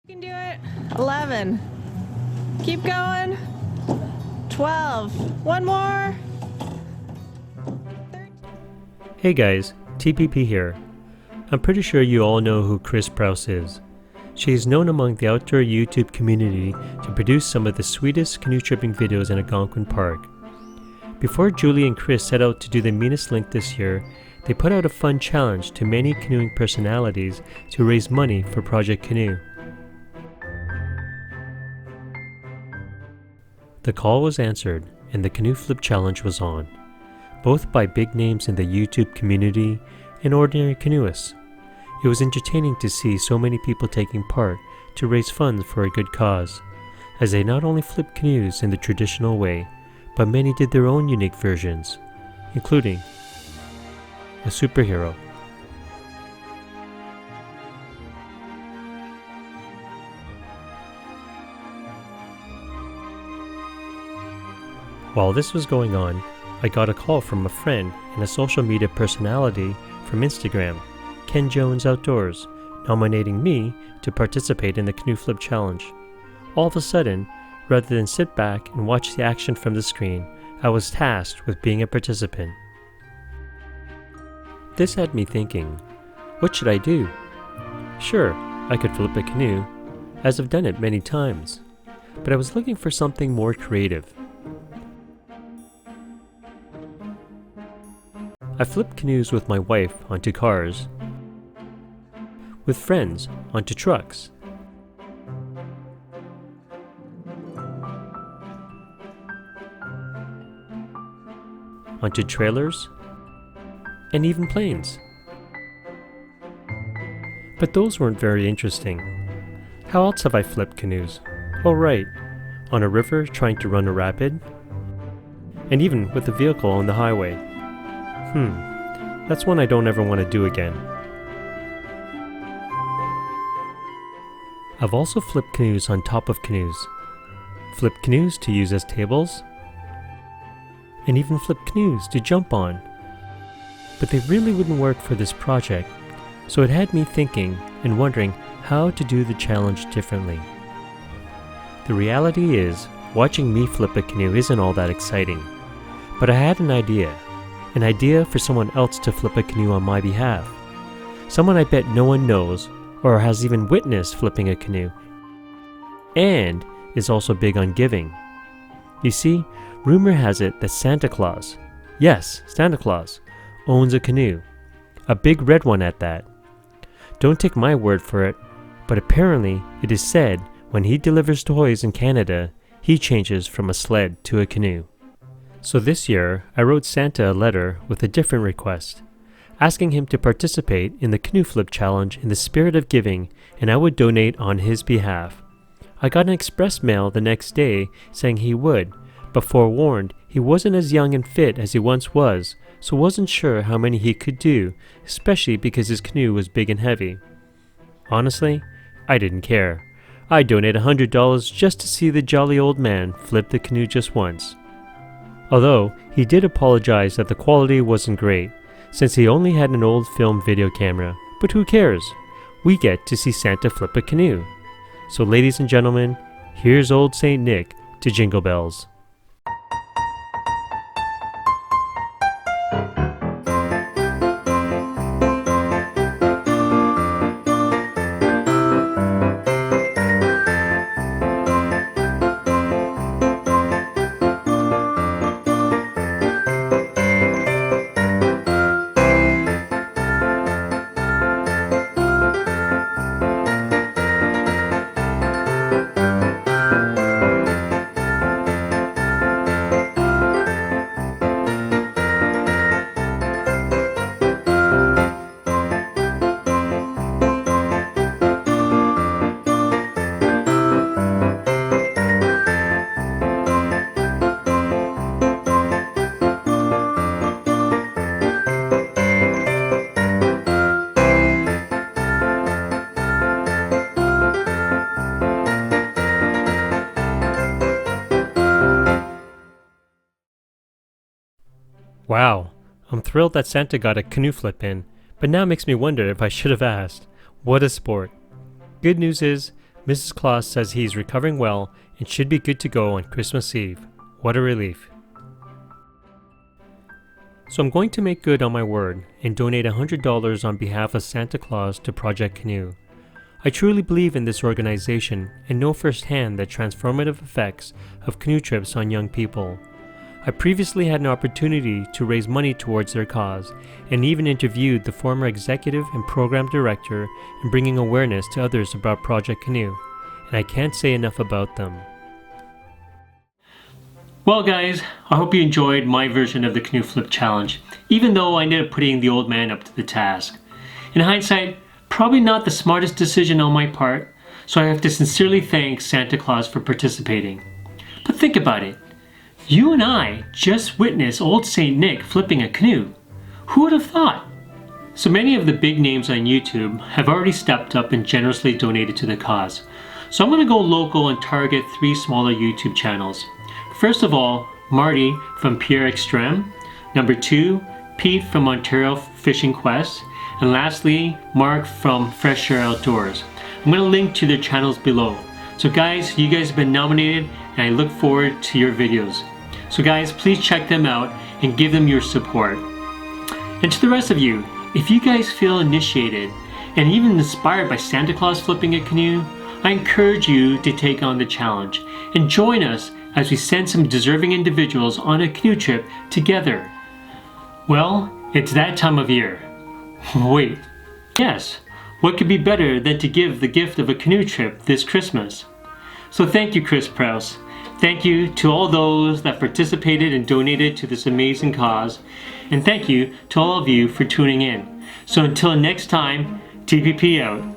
You can do it. 11. Keep going. 12. One more. 13. Hey guys, tPP here. I'm pretty sure you all know who Chris Prouse is. She is known among the outdoor YouTube community to produce some of the sweetest canoe tripping videos in Algonquin Park. Before Julie and Chris set out to do the meanest link this year, they put out a fun challenge to many canoeing personalities to raise money for Project Canoe. The call was answered and the canoe flip challenge was on, both by big names in the YouTube community and ordinary canoeists. It was entertaining to see so many people taking part to raise funds for a good cause, as they not only flipped canoes in the traditional way, but many did their own unique versions, including a superhero. While this was going on, I got a call from a friend and a social media personality from Instagram, Ken Jones Outdoors, nominating me to participate in the canoe flip challenge. All of a sudden, rather than sit back and watch the action from the screen, I was tasked with being a participant. This had me thinking, what should I do? Sure, I could flip a canoe, as I've done it many times, but I was looking for something more creative. I flipped canoes with my wife onto cars, with friends onto trucks, onto trailers, and even planes. But those weren't very interesting. How else have I flipped canoes? Oh right, on a river trying to run a rapid, and even with a vehicle on the highway. That's one I don't ever want to do again. I've also flipped canoes on top of canoes, flipped canoes to use as tables, and even flipped canoes to jump on. But they really wouldn't work for this project, so it had me thinking and wondering how to do the challenge differently. The reality is, watching me flip a canoe isn't all that exciting, but I had an idea for someone else to flip a canoe on my behalf. Someone I bet no one knows or has even witnessed flipping a canoe, and is also big on giving. You see, rumor has it that Santa Claus, yes, Santa Claus, owns a canoe, a big red one at that. Don't take my word for it, but apparently it is said when he delivers toys in Canada, he changes from a sled to a canoe. So this year, I wrote Santa a letter with a different request, asking him to participate in the canoe flip challenge in the spirit of giving, and I would donate on his behalf. I got an express mail the next day saying he would, but forewarned he wasn't as young and fit as he once was, so wasn't sure how many he could do, especially because his canoe was big and heavy. Honestly, I didn't care. I'd donate $100 just to see the jolly old man flip the canoe just once. Although, he did apologize that the quality wasn't great, since he only had an old film video camera, but who cares? We get to see Santa flip a canoe. So ladies and gentlemen, here's old Saint Nick to Jingle Bells. Wow, I'm thrilled that Santa got a canoe flip in, but now makes me wonder if I should have asked. What a sport. Good news is, Mrs. Claus says he is recovering well and should be good to go on Christmas Eve. What a relief. So I'm going to make good on my word and donate $100 on behalf of Santa Claus to Project Canoe. I truly believe in this organization and know firsthand the transformative effects of canoe trips on young people. I previously had an opportunity to raise money towards their cause and even interviewed the former executive and program director in bringing awareness to others about Project Canoe, and I can't say enough about them. Well guys, I hope you enjoyed my version of the canoe flip challenge, even though I ended up putting the old man up to the task. In hindsight, probably not the smartest decision on my part, so I have to sincerely thank Santa Claus for participating. But think about it. You and I just witnessed old Saint Nick flipping a canoe. Who would have thought? So many of the big names on YouTube have already stepped up and generously donated to the cause. So I'm going to go local and target 3 smaller YouTube channels. First of all, Marty from Pere Extreme. Number 2, Pete from OntarioFishingQuest. And lastly, Marc from Fresh Air Outdoors. I'm going to link to their channels below. So guys, you guys have been nominated and I look forward to your videos. So guys, please check them out and give them your support. And to the rest of you, if you guys feel initiated and even inspired by Santa Claus flipping a canoe, I encourage you to take on the challenge and join us as we send some deserving individuals on a canoe trip together. Well, it's that time of year. Wait, yes, what could be better than to give the gift of a canoe trip this Christmas? So thank you, Chris Prowse. Thank you to all those that participated and donated to this amazing cause. And thank you to all of you for tuning in. So until next time, tPP out.